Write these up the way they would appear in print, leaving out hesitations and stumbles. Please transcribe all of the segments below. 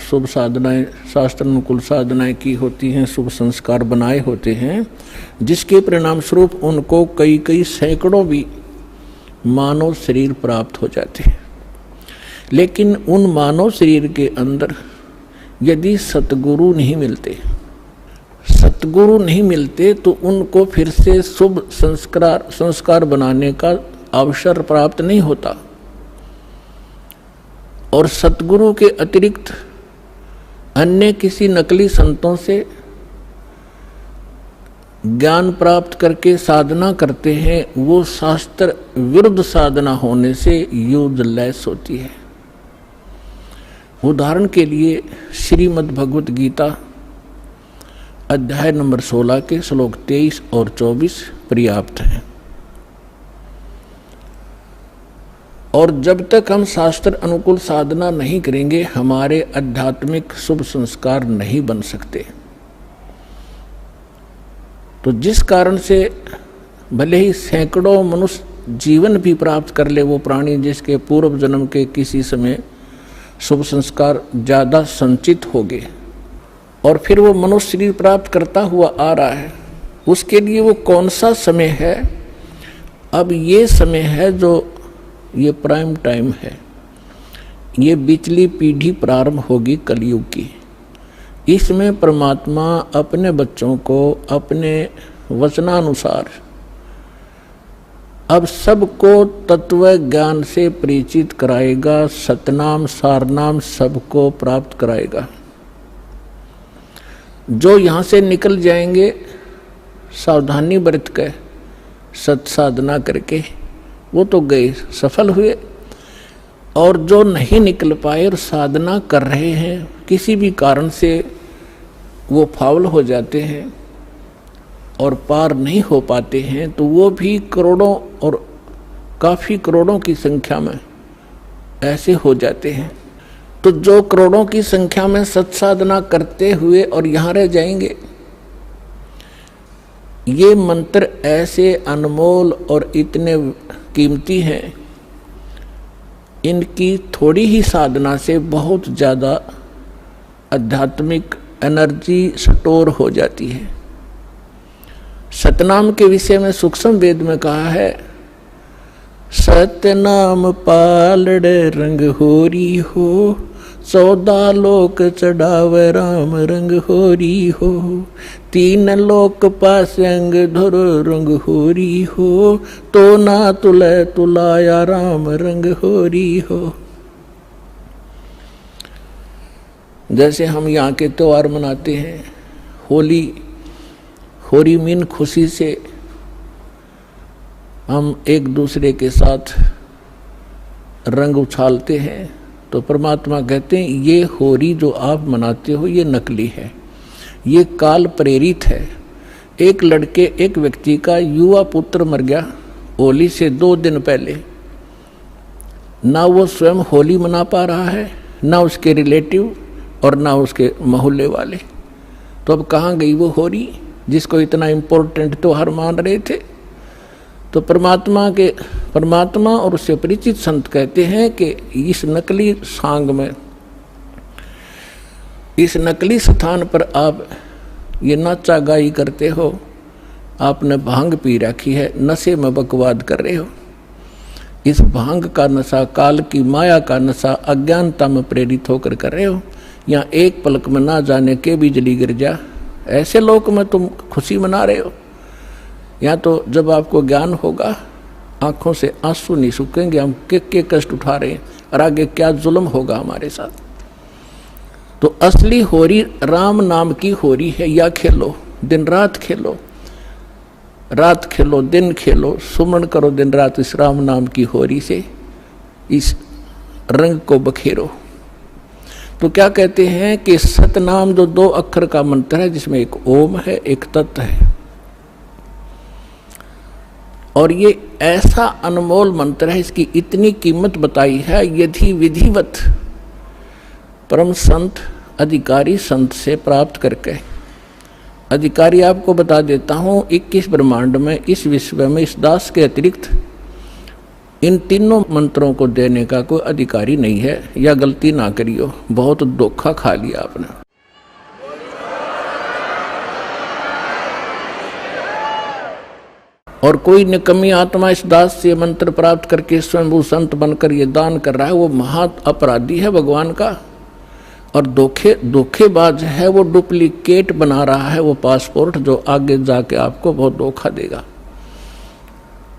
शुभ साधनाएं, शास्त्र अनुकूल साधनाएं की होती हैं, शुभ संस्कार बनाए होते हैं, जिसके परिणाम स्वरूप उनको कई कई सैकड़ों भी मानव शरीर प्राप्त हो जाते हैं। लेकिन उन मानव शरीर के अंदर यदि सतगुरु नहीं मिलते तो उनको फिर से शुभ संस्कार बनाने का अवसर प्राप्त नहीं होता। और सतगुरु के अतिरिक्त अन्य किसी नकली संतों से ज्ञान प्राप्त करके साधना करते हैं, वो शास्त्र विरुद्ध साधना होने से यूजलेस होती है। उदाहरण के लिए श्रीमद् भगवत गीता अध्याय नंबर 16 के श्लोक 23 और 24 पर्याप्त हैं। और जब तक हम शास्त्र अनुकूल साधना नहीं करेंगे, हमारे आध्यात्मिक शुभ संस्कार नहीं बन सकते। तो जिस कारण से भले ही सैकड़ों मनुष्य जीवन भी प्राप्त कर ले वो प्राणी, जिसके पूर्व जन्म के किसी समय शुभ संस्कार ज़्यादा संचित हो गए और फिर वो मनुष्य शरीर प्राप्त करता हुआ आ रहा है, उसके लिए वो कौन सा समय है? अब ये समय है जो ये प्राइम टाइम है, ये बिचली पीढ़ी प्रारंभ होगी कलयुग की। इसमें परमात्मा अपने बच्चों को अपने वचनानुसार अब सबको तत्व ज्ञान से परिचित कराएगा, सतनाम सारनाम सबको प्राप्त कराएगा। जो यहाँ से निकल जाएंगे सावधानी बरत कर सत साधना करके, वो तो गए, सफल हुए। और जो नहीं निकल पाए और साधना कर रहे हैं, किसी भी कारण से वो फाउल हो जाते हैं और पार नहीं हो पाते हैं, तो वो भी करोड़ों और काफ़ी करोड़ों की संख्या में ऐसे हो जाते हैं। तो जो करोड़ों की संख्या में सत्साधना करते हुए और यहाँ रह जाएंगे, ये मंत्र ऐसे अनमोल और इतने कीमती हैं, इनकी थोड़ी ही साधना से बहुत ज़्यादा आध्यात्मिक एनर्जी स्टोर हो जाती है। सतनाम के विषय में सूक्ष्म वेद में कहा है, सतनाम पालड़ रंग होरी हो, 14 लोक चढ़ावे राम रंग होरी हो, 3 लोक पास अंग धुर रंग होरी हो, तो ना तुले तुलाया राम रंग होरी हो। जैसे हम यहाँ के त्योहार मनाते हैं, होली मीन खुशी से हम एक दूसरे के साथ रंग उछालते हैं, तो परमात्मा कहते हैं ये होली जो आप मनाते हो ये नकली है, ये काल प्रेरित है। एक व्यक्ति का युवा पुत्र मर गया होली से 2 दिन पहले, ना वो स्वयं होली मना पा रहा है, ना उसके रिलेटिव और ना उसके मोहल्ले वाले। तो अब कहाँ गई वो होली जिसको इतना इम्पोर्टेंट त्योहार मान रहे थे? तो परमात्मा और उससे परिचित संत कहते हैं कि इस नकली सांग में, इस नकली स्थान पर आप ये नाचा गाई करते हो, आपने भांग पी रखी है, नशे में बकवाद कर रहे हो। इस भांग का नशा, काल की माया का नशा अज्ञानता में प्रेरित होकर कर रहे हो। यहाँ एक पलक में ना जाने के बिजली गिर जा, ऐसे लोक में तुम खुशी मना रहे हो। या तो जब आपको ज्ञान होगा, आंखों से आंसू नहीं सूखेंगे, हम के कष्ट उठा रहे हैं और आगे क्या जुल्म होगा हमारे साथ। तो असली होरी राम नाम की होरी है। या खेलो, दिन रात खेलो, रात खेलो दिन खेलो, सुमन करो दिन रात इस राम नाम की होरी से, इस रंग को बखेरो। तो क्या कहते हैं कि सतनाम जो 2 अक्षर का मंत्र है, जिसमें एक ओम है एक तत् है, और ये ऐसा अनमोल मंत्र है, इसकी इतनी कीमत बताई है। यदि विधिवत परम संत अधिकारी संत से प्राप्त करके, अधिकारी आपको बता देता हूँ 21 ब्रह्मांड में, इस विश्व में, इस दास के अतिरिक्त इन तीनों मंत्रों को देने का कोई अधिकारी नहीं है, या गलती ना करियो, बहुत धोखा खा लिया आपने। और कोई निकम्मी आत्मा इस दास से मंत्र प्राप्त करके स्वयं संत बनकर ये दान कर रहा है, वो महा अपराधी है भगवान का, और धोखेबाज है, वो डुप्लीकेट बना रहा है वो पासपोर्ट, जो आगे जाके आपको बहुत धोखा देगा।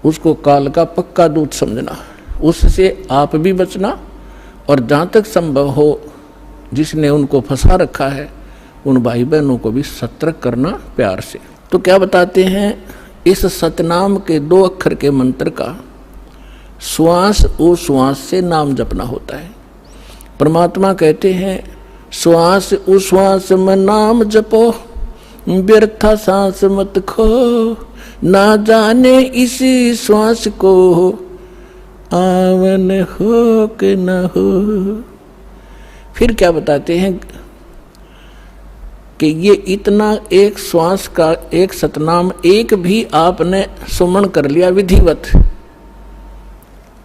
उसको काल का पक्का दूत समझना, उससे आप भी बचना, और जहाँ तक संभव हो जिसने उनको फंसा रखा है उन भाई बहनों को भी सतर्क करना प्यार से। तो क्या बताते हैं, इस सतनाम के 2 अक्षर के मंत्र का श्वास उश्वास से नाम जपना होता है। परमात्मा कहते हैं श्वास उश्वास में नाम जपो, व्यर्था सांस मत खो, ना जाने इसी श्वास को आवन हो कि न हो। फिर क्या बताते हैं कि ये इतना एक श्वास का एक सतनाम एक भी आपने सुमन कर लिया विधिवत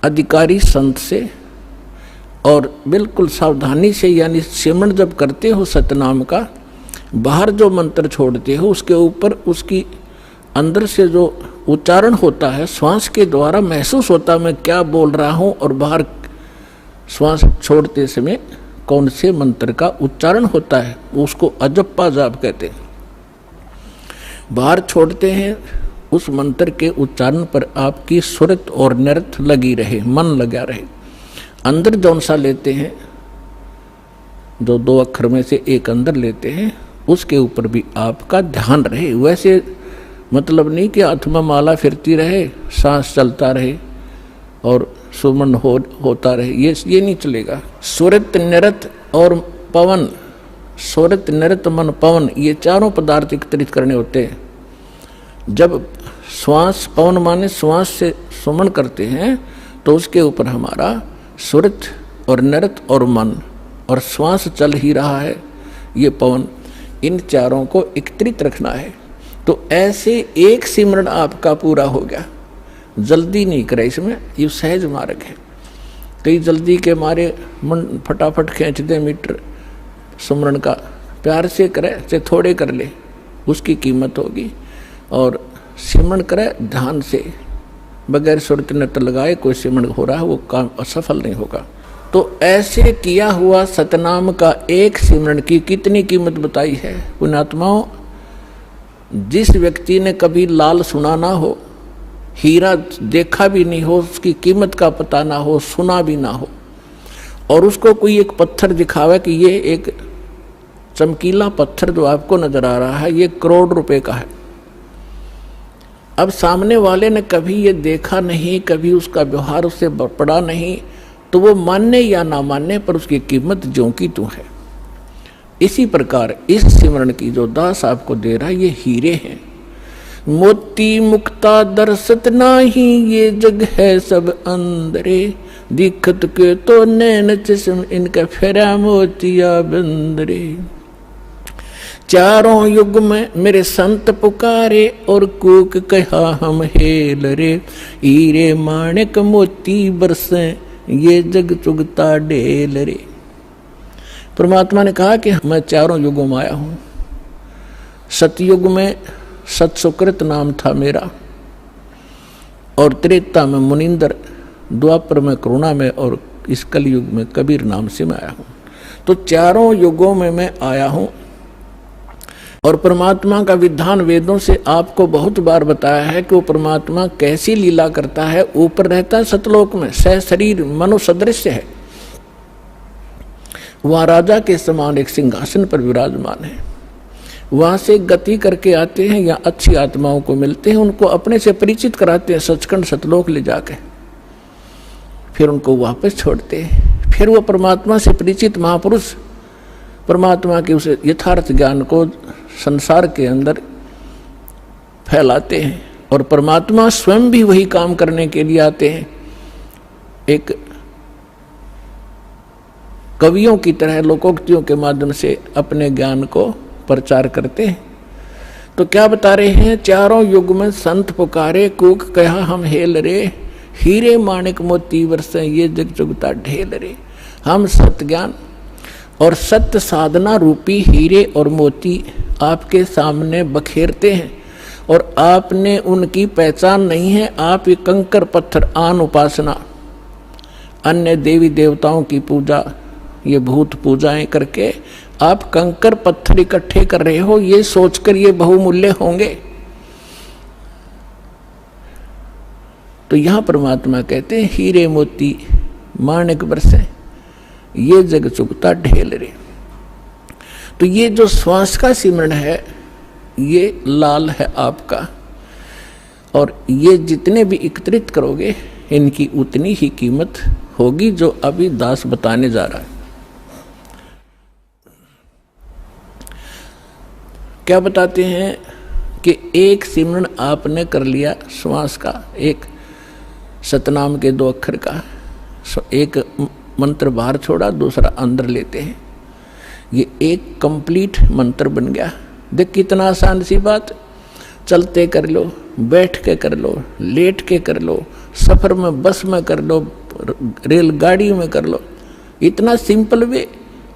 अधिकारी संत से, और बिल्कुल सावधानी से, यानी सिमरण जब करते हो सतनाम का, बाहर जो मंत्र छोड़ते हो उसके ऊपर उसकी अंदर से जो उच्चारण होता है श्वास के द्वारा महसूस होता है मैं क्या बोल रहा हूँ, और बाहर श्वास छोड़ते समय कौन से मंत्र का उच्चारण होता है, उसको अजप्पा जाप कहते हैं। बाहर छोड़ते हैं उस मंत्र के उच्चारण पर आपकी सुरत और नृत्य लगी रहे, मन लगा रहे। अंदर जौन सा लेते हैं, जो 2 अक्षर में से एक अंदर लेते हैं, उसके ऊपर भी आपका ध्यान रहे। वैसे मतलब नहीं कि हाथ में माला फिरती रहे, सांस चलता रहे और सुमन होता रहे, ये नहीं चलेगा। सुरत नृत्य और पवन, सुरत नृत्य मन पवन, ये चारों पदार्थ एकत्रित करने होते हैं। जब श्वास, पवन माने श्वास से सुमन करते हैं, तो उसके ऊपर हमारा सुरत और नृत्य और मन और श्वास चल ही रहा है, ये पवन, इन चारों को एकत्रित रखना है। तो ऐसे एक सिमरण आपका पूरा हो गया। जल्दी नहीं करे इसमें, ये सहज मार्ग है। कई जल्दी के मारे मन फटाफट खींच दे मीटर सुमरण का, प्यार से करे चाहे थोड़े कर ले, उसकी कीमत होगी। और सिमरण करे ध्यान से, बगैर सुरत नृत्य लगाए कोई सिमरण हो रहा है, वो काम असफल नहीं होगा। तो ऐसे किया हुआ सतनाम का एक सिमरण की कितनी कीमत बताई है पुण्यात्माओं। जिस व्यक्ति ने कभी लाल सुना ना हो, हीरा देखा भी नहीं हो, उसकी कीमत का पता ना हो, सुना भी ना हो, और उसको कोई एक पत्थर दिखावे कि ये एक चमकीला पत्थर जो आपको नजर आ रहा है ये करोड़ रुपए का है। अब सामने वाले ने कभी ये देखा नहीं, कभी उसका व्यवहार उससे पड़ा नहीं, तो वो मानने या ना मानने पर उसकी कीमत ज्यों की त्यों है। इसी प्रकार इस सिमरण की जो दास आपको दे रहा है ये हीरे हैं। मोती मुक्ता दर्शत नाही, ये जग है सब अंदरे, दिखत के तो नैन चश्म इनका फेरा मोतिया बंदरे। चारों युग में मेरे संत पुकारे, और कूक कहा हम हेल रे, हीरे माणिक मोती बरसे, ये जग चुगता ढेल रे। परमात्मा ने कहा कि मैं चारों युगों में आया हूँ। सतयुग में सतसुकृत नाम था मेरा, और त्रेता में मुनिंदर, द्वापर में करुणा में, और इस कलयुग में कबीर नाम से मैं आया हूँ। तो चारों युगों में मैं आया हूँ। और परमात्मा का विधान वेदों से आपको बहुत बार बताया है कि वो परमात्मा कैसी लीला करता है। ऊपर रहता है सतलोक में, सह शरीर मनो सदृश है, वहाँ राजा के समान एक सिंहासन पर विराजमान है। वहाँ से गति करके आते हैं या अच्छी आत्माओं को मिलते हैं, उनको अपने से परिचित कराते हैं सचखंड सतलोक ले जाके, फिर उनको वापस छोड़ते हैं। फिर वो परमात्मा से परिचित महापुरुष परमात्मा के उस यथार्थ ज्ञान को संसार के अंदर फैलाते हैं, और परमात्मा स्वयं भी वही काम करने के लिए आते हैं। एक कवियों की तरह लोकोक्तियों के माध्यम से अपने ज्ञान को प्रचार करते हैं। तो क्या बता रहे हैं, चारों युग में संत पुकारे, कूक कहा हम हेल रे, हीरे माणिक मोती बरसे ये जग जुगता ढेल रे। हम सत्य ज्ञान और सत्य साधना रूपी हीरे और मोती आपके सामने बखेरते हैं और आपने उनकी पहचान नहीं है। आप ये कंकर पत्थर आन उपासना, अन्य देवी देवताओं की पूजा, ये भूत पूजाएं करके आप कंकर पत्थर इकट्ठे कर रहे हो, ये सोचकर ये बहुमूल्य होंगे। तो यहां परमात्मा कहते हैं हीरे मोती माणिक बरसे ये जग चुगता ढेल रे। तो ये जो श्वास का सिमरण है ये लाल है आपका, और ये जितने भी एकत्रित करोगे इनकी उतनी ही कीमत होगी जो अभी दास बताने जा रहा है। क्या बताते हैं कि एक सिमरण आपने कर लिया श्वास का, एक सतनाम के 2 अक्षर का, एक मंत्र बाहर छोड़ा दूसरा अंदर लेते हैं, ये एक कंप्लीट मंत्र बन गया। देख कितना आसान सी बात, चलते कर लो, बैठ के कर लो, लेट के कर लो, सफर में बस में कर लो, रेलगाड़ी में कर लो, इतना सिंपल वे।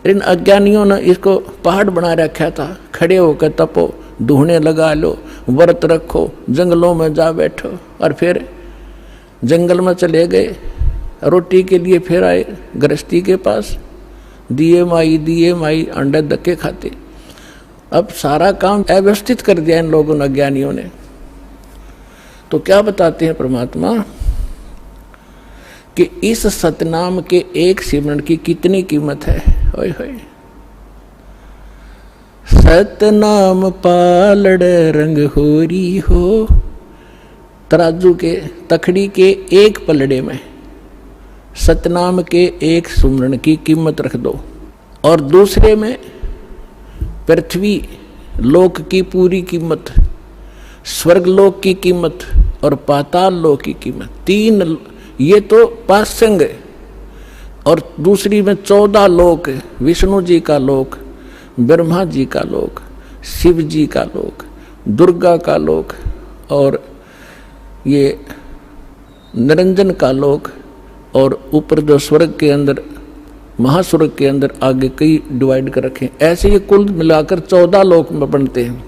इन अज्ञानियों ने इसको पहाड़ बना रखा था। खड़े होकर तपो, धूने लगा लो, व्रत रखो, जंगलों में जा बैठो, और फिर जंगल में चले गए, रोटी के लिए फिर आए गृहस्थी के पास, दिए माई अंडे धक्के खाते। अब सारा काम अव्यवस्थित कर दिया इन लोगों ने, अज्ञानियों ने। तो क्या बताते हैं परमात्मा कि इस सतनाम के एक सिमरण की कितनी कीमत है। होय होय, सतनाम पालड़ रंग होरी हो। तराजू के तखड़ी के एक पलड़े में सतनाम के एक सुमरण की कीमत रख दो, और दूसरे में पृथ्वी लोक की पूरी कीमत, स्वर्ग लोक की कीमत और पाताल लोक की कीमत। 3 ये तो पासंग है, और दूसरी में 14 लोक, विष्णु जी का लोक, ब्रह्मा जी का लोक, शिव जी का लोक, दुर्गा का लोक, और ये निरंजन का लोक, और ऊपर जो स्वर्ग के अंदर महास्वर्ग के अंदर आगे कई डिवाइड कर रखे। ऐसे ये कुल मिलाकर 14 लोक में बनते हैं,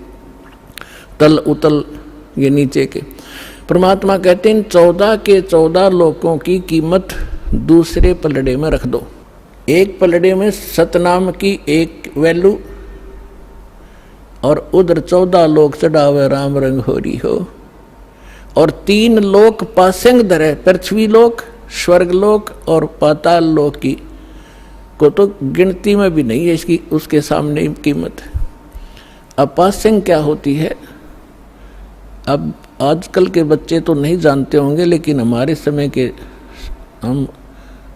तल उतल ये नीचे के। परमात्मा कहते हैं 14 के 14 लोकों की कीमत दूसरे पलड़े में रख दो। एक पलड़े में सतनाम की एक वैल्यू, और उधर 14 लोक चढ़ावे राम रंग होरी हो, और 3 लोक पासंग धरे, पृथ्वी लोक, स्वर्ग लोक और पाताल लोक की को तो गिनती में भी नहीं है इसकी, उसके सामने कीमत। अब पासंग क्या होती है, अब आजकल के बच्चे तो नहीं जानते होंगे, लेकिन हमारे समय के हम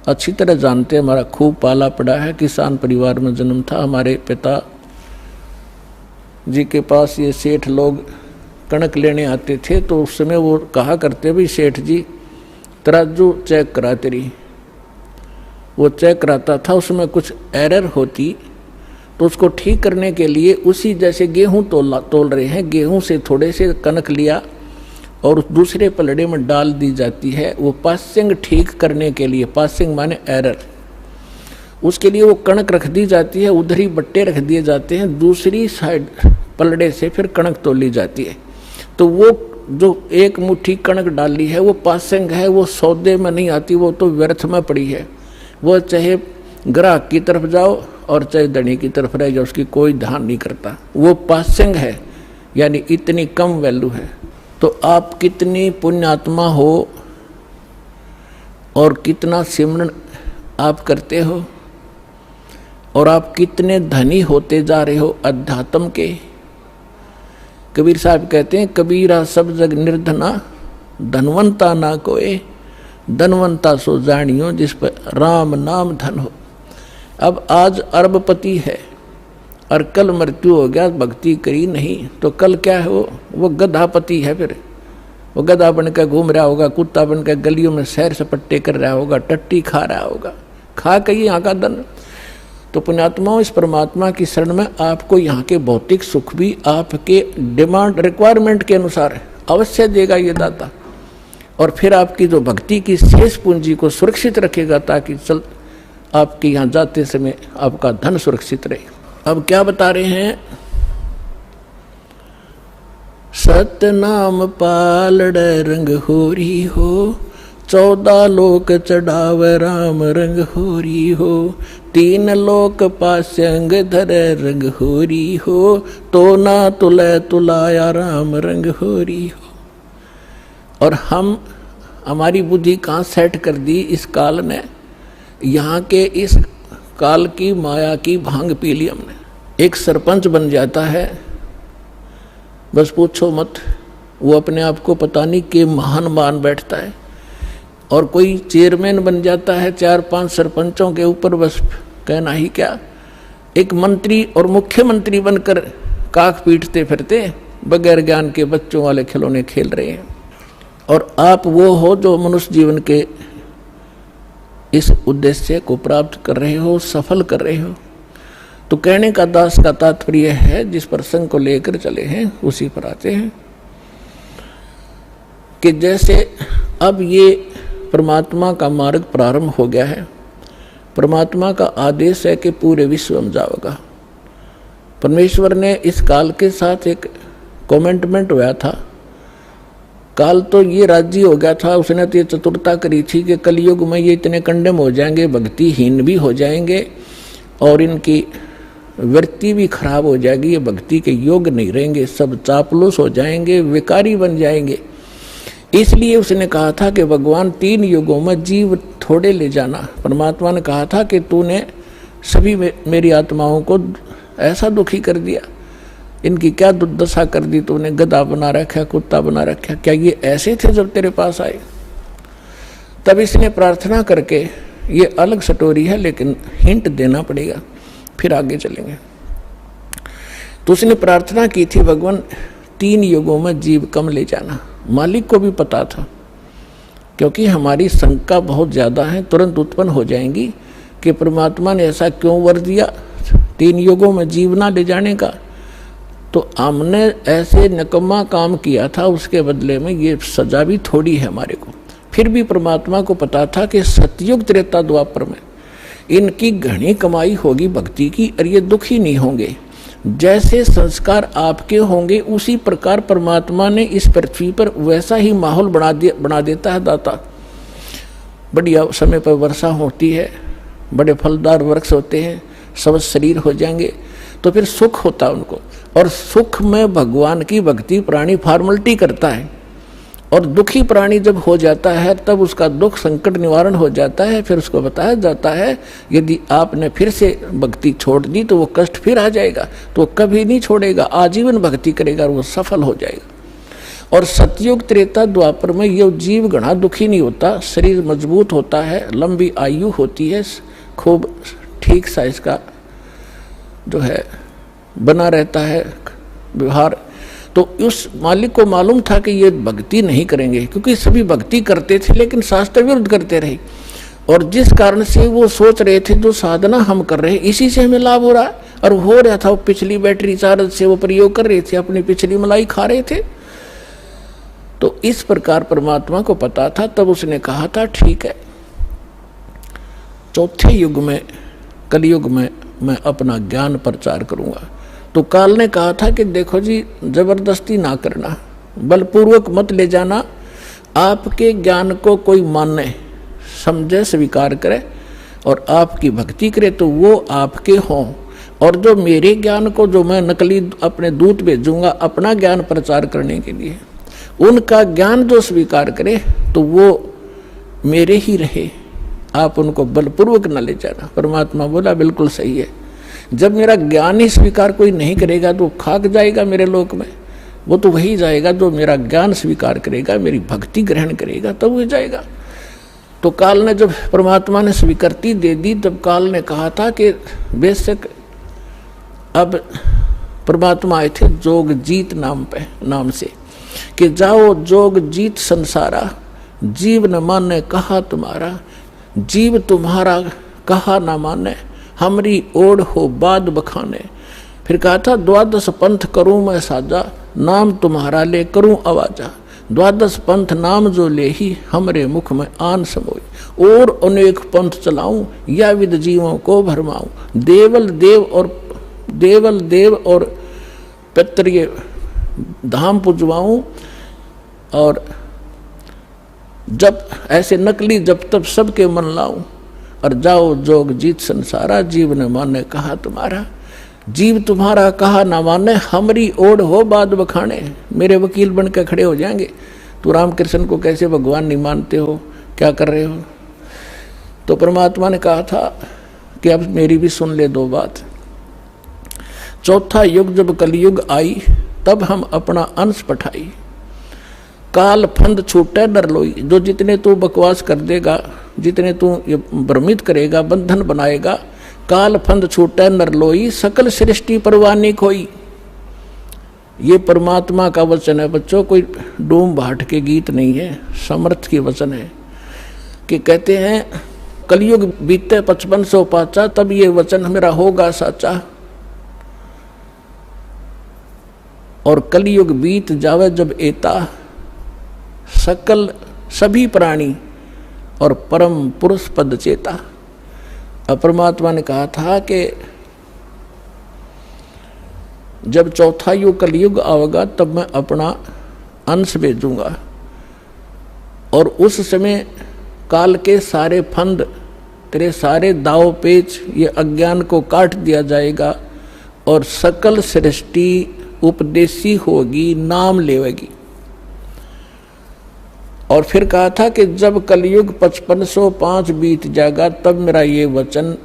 अच्छी तरह जानते हैं। हमारा खूब पाला पड़ा है, किसान परिवार में जन्म था। हमारे पिता जी के पास ये सेठ लोग कणक लेने आते थे, तो उस समय वो कहा करते भाई सेठ जी तराजू चेक करा तेरी। वो चेक कराता था, उसमें कुछ एरर होती तो उसको ठीक करने के लिए उसी जैसे गेहूं तोल रहे हैं, गेहूं से थोड़े से कणक लिया और उस दूसरे पलड़े में डाल दी जाती है। वो पासिंग ठीक करने के लिए, पासिंग माने एरर, उसके लिए वो कणक रख दी जाती है, उधर ही बट्टे रख दिए जाते हैं, दूसरी साइड पलड़े से फिर कणक तोली जाती है। तो वो जो एक मुट्ठी कणक डाली है वो पासिंग है, वो सौदे में नहीं आती, वो तो व्यर्थ में पड़ी है। वो चाहे ग्राहक की तरफ जाओ और चाहे धनी की तरफ रह जाओ, उसकी कोई ध्यान नहीं करता। वो पासिंग है, यानी इतनी कम वैल्यू है। तो आप कितनी पुण्यात्मा हो और कितना सिमरन आप करते हो, और आप कितने धनी होते जा रहे हो अध्यात्म के। कबीर साहब कहते हैं कबीरा सब जग निर्धना, धनवंता ना कोई, धनवंता सो जानियो जिस पर राम नाम धन हो। अब आज अरबपति है और कल मृत्यु हो गया, भक्ति करी नहीं, तो कल क्या है, वो गधापति है। फिर वो गधा बनकर घूम रहा होगा, कुत्ता बनकर गलियों में सैर सपट्टे कर रहा होगा, टट्टी खा रहा होगा, खा के यहाँ का धन। तो पुण्यात्माओं, इस परमात्मा की शरण में आपको यहाँ के भौतिक सुख भी आपके डिमांड रिक्वायरमेंट के अनुसार अवश्य देगा ये दाता, और फिर आपकी जो भक्ति की शेष पूंजी को सुरक्षित रखेगा, ताकि चल आपके यहाँ जाते समय आपका धन सुरक्षित रहे। अब क्या बता रहे हैं? सतनाम पालड़ रंग होरी हो, 14 लोक चढ़ाव राम रंग होरी हो, 3 लोक पास्यंग धर रंग होरी हो, तो ना तुले तुलाया राम रंग होरी हो। और हमारी बुद्धि कहाँ सेट कर दी इस काल ने? यहाँ के इस काल की माया की भांग पी ली हमने। एक सरपंच बन जाता है, बस पूछो मत, वो अपने आप को पता नहीं कि महान मान बैठता है। और कोई चेयरमैन बन जाता है 4-5 सरपंचों के ऊपर, बस कहना ही क्या। एक मंत्री और मुख्यमंत्री बनकर काख पीटते फिरते बगैर ज्ञान के बच्चों वाले खिलौने खेल रहे हैं। और आप वो हो जो मनुष्य जीवन के इस उद्देश्य को प्राप्त कर रहे हो, सफल कर रहे हो। तो कहने का दास का तात्पर्य है, जिस प्रसंग को लेकर चले हैं उसी पर आते हैं कि जैसे अब ये परमात्मा का मार्ग प्रारंभ हो गया है। परमात्मा का आदेश है कि पूरे विश्व में जाओगा। परमेश्वर ने इस काल के साथ एक कमेंटमेंट हुआ था। काल तो ये राजी हो गया था, उसने तो ये चतुरता करी थी कि कलयुग में ये इतने कंडेम हो जाएंगे, भक्तिहीन भी हो जाएंगे और इनकी वृत्ति भी खराब हो जाएगी, ये भक्ति के योग नहीं रहेंगे, सब चापलूस हो जाएंगे, विकारी बन जाएंगे। इसलिए उसने कहा था कि भगवान 3 युगों में जीव थोड़े ले जाना। परमात्मा ने कहा था कि तूने सभी मेरी आत्माओं को ऐसा दुखी कर दिया, इनकी क्या दुर्दशा कर दी तूने, गधा बना रखा, कुत्ता बना रखा। क्या ये ऐसे थे जब तेरे पास आए? तब इसने प्रार्थना करके, ये अलग स्टोरी है लेकिन हिंट देना पड़ेगा, फिर आगे चलेंगे। तो उसने प्रार्थना की थी, भगवान 3 युगों में जीव कम ले जाना। मालिक को भी पता था, क्योंकि हमारी शंका बहुत ज़्यादा है, तुरंत उत्पन्न हो जाएंगी कि परमात्मा ने ऐसा क्यों वर दिया 3 युगों में जीव ना ले जाने का। तो हमने ऐसे निकम्मा काम किया था, उसके बदले में ये सजा भी थोड़ी है हमारे को। फिर भी परमात्मा को पता था कि सतयुग त्रेता द्वापर में इनकी घनी कमाई होगी भक्ति की, और ये दुखी नहीं होंगे। जैसे संस्कार आपके होंगे उसी प्रकार परमात्मा ने इस पृथ्वी पर वैसा ही माहौल बना देता है दाता। बढ़िया समय पर वर्षा होती है, बड़े फलदार वृक्ष होते हैं, सब शरीर हो जाएंगे, तो फिर सुख होता है उनको। और सुख में भगवान की भक्ति प्राणी फॉर्मलिटी करता है, और दुखी प्राणी जब हो जाता है तब उसका दुख संकट निवारण हो जाता है। फिर उसको बताया जाता है यदि आपने फिर से भक्ति छोड़ दी तो वो कष्ट फिर आ जाएगा, तो कभी नहीं छोड़ेगा, आजीवन भक्ति करेगा और वो सफल हो जाएगा। और सतयुग त्रेता द्वापर में ये जीव घना दुखी नहीं होता, शरीर मजबूत होता है, लंबी आयु होती है, खूब ठीक सा इसका जो है बना रहता है व्यवहार। तो उस मालिक को मालूम था कि ये भक्ति नहीं करेंगे, क्योंकि सभी भक्ति करते थे लेकिन शास्त्र विरुद्ध करते रहे। और जिस कारण से वो सोच रहे थे जो साधना हम कर रहे हैं इसी से हमें लाभ हो रहा है, और हो रहा था। वो पिछली बैटरी चार्ज से वो प्रयोग कर रहे थे, अपनी पिछली मलाई खा रहे थे। तो इस प्रकार परमात्मा को पता था, तब उसने कहा था ठीक है, 4थे युग में कलयुग में मैं अपना ज्ञान प्रचार करूंगा। तो काल ने कहा था कि देखो जी, जबरदस्ती ना करना, बलपूर्वक मत ले जाना। आपके ज्ञान को कोई माने, समझे, स्वीकार करे और आपकी भक्ति करे तो वो आपके हों। और जो मेरे ज्ञान को, जो मैं नकली अपने दूत भेजूंगा अपना ज्ञान प्रचार करने के लिए, उनका ज्ञान जो स्वीकार करे तो वो मेरे ही रहे, आप उनको बलपूर्वक न ले जाना। परमात्मा बोला बिल्कुल सही है। जब मेरा ज्ञान ही स्वीकार कोई नहीं करेगा तो खाक जाएगा मेरे लोक में, वो तो वही जाएगा जो मेरा ज्ञान स्वीकार करेगा, मेरी भक्ति ग्रहण करेगा, तब वो जाएगा। तो काल ने जब परमात्मा ने स्वीकृति दे दी, तब काल ने कहा था कि बेशक अब परमात्मा आए थे जोग जीत नाम से कि जाओ जोग जीत संसारा, जीव न माने कहा तुम्हारा, जीव तुम्हारा कहा न माने, हमरी ओढ़ हो बाद बखाने। फिर कहा था 12 पंथ करूं मैं साजा, नाम तुम्हारा ले करूं आवाजा। द्वादश पंथ नाम जो ले ही हमरे मुख में आन समोई। और अनेक पंथ चलाऊं या विद जीवों को भरमाऊं। देवल देव और पितृ धाम पुजवाऊं। और जब ऐसे नकली जब तब सबके मन लाऊं। और जाओ जोग जीत संसारा, जीव ने माने कहा तुम्हारा। जीव तुम्हारा कहा ना माने, हमरी ओढ़ हो बाद बखाने। मेरे वकील बन के खड़े हो जाएंगे, तू रामकृष्ण को कैसे भगवान नहीं मानते हो, क्या कर रहे हो। तो परमात्मा ने कहा था कि अब मेरी भी सुन ले दो बात। चौथा युग जब कलयुग आई, तब हम अपना अंश पठाई। काल फंद छूटे डर लोई। जो जितने तू बकवास कर देगा, जितने तू भ्रमित करेगा, बंधन बनाएगा, काल फंद छूटे नर लोई, सकल सृष्टि परवानी खोई। ये परमात्मा का वचन है बच्चों, कोई डूम भाट के गीत नहीं है, समर्थ की वचन है। कि कहते हैं कलयुग बीते 5500 पाचा, तब ये वचन मेरा होगा साचा। और कलयुग बीत जावे जब एता, सकल सभी प्राणी और परम पुरुष पद चेता। परमात्मा ने कहा था कि जब चौथा युग कलयुग आवेगा तब मैं अपना अंश भेजूंगा। और उस समय काल के सारे फंद, तेरे सारे दाव पेच, ये अज्ञान को काट दिया जाएगा। और सकल सृष्टि उपदेशी होगी, नाम लेवेगी। और फिर कहा था कि जब कलयुग 5505 बीत जाएगा, तब मेरा ये वचन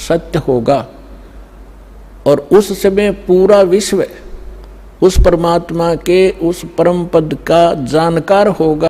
सत्य होगा। और उस समय पूरा विश्व उस परमात्मा के उस परम पद का जानकार होगा।